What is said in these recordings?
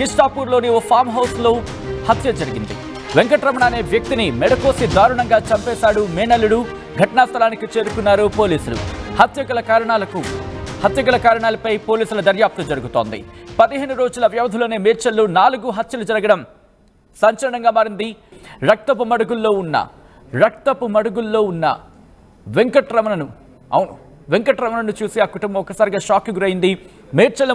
కిష్టాపూర్లోని ఓ form హౌస్లో హత్య జరిగింది. వెంకటరమణ అనే వ్యక్తిని మెడకోసి దారుణంగా చంపేశాడు మేనల్లుడు. ఘటనా స్థలానికి చేరుకున్నారు పోలీసులు. హత్యగల కారణాలపై పోలీసుల దర్యాప్తు జరుగుతోంది. 15 రోజుల వ్యవధిలోనే మేడ్చల్లో 4 హత్యలు జరగడం సంచలనంగా మారింది. రక్తపు మడుగుల్లో ఉన్న వెంకటరమణను చూసి ఆ కుటుంబం ఒకసారిగా షాక్ గురైంది. మేడ్చల్లో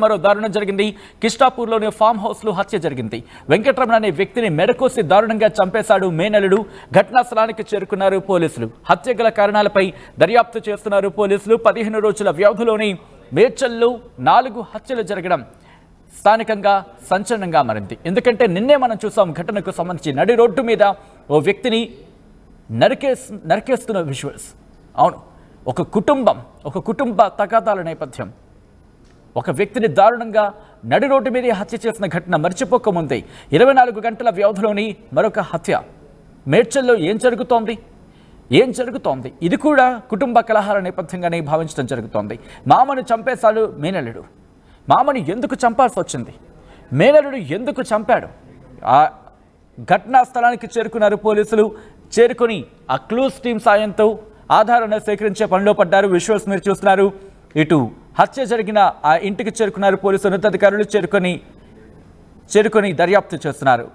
మరో దారుణం జరిగింది. కిష్టాపూర్లోని ఫామ్ హౌస్లో హత్య జరిగింది. వెంకటరమణ అనే వ్యక్తిని మెడకోసి దారుణంగా చంపేశాడు మేనల్లుడు. ఘటనా స్థలానికి చేరుకున్నారు పోలీసులు. హత్యగల కారణాలపై దర్యాప్తు చేస్తున్నారు పోలీసులు. 15 రోజుల వ్యవధిలోని మేడ్చల్లో 4 హత్యలు జరగడం స్థానికంగా సంచలనంగా మారింది. ఎందుకంటే నిన్నే మనం చూసాం ఘటనకు సంబంధించి నడి రోడ్డు మీద ఓ వ్యక్తిని నరికేస్తున్న విజువల్స్. అవును, ఒక కుటుంబ తగాదాల నేపథ్యం, ఒక వ్యక్తిని దారుణంగా నడి రోడ్డు మీదే హత్య చేసిన ఘటన మర్చిపోకముందే 24 గంటల వ్యవధిలోని మరొక హత్య. మేడ్చల్లో ఏం జరుగుతోంది? ఇది కూడా కుటుంబ కలహాల నేపథ్యంగానే భావించడం జరుగుతోంది. మామను చంపేశాడు మేనల్లుడు. మామని ఎందుకు చంపాల్సి వచ్చింది? మేనల్లుడు ఎందుకు చంపాడు? ఆ ఘటనా స్థలానికి చేరుకున్నారు పోలీసులు. చేరుకొని ఆ క్లూస్ టీం సాయంతో ఆధారాన్ని సేకరించే పనిలో పడ్డారు. విజువల్స్ మీరు చూస్తున్నారు. ఇటు హత్య జరిగిన ఆ ఇంటికి చేరుకున్నారు పోలీసు ఉన్నతాధికారులు. చేరుకొని దర్యాప్తు చేస్తున్నారు.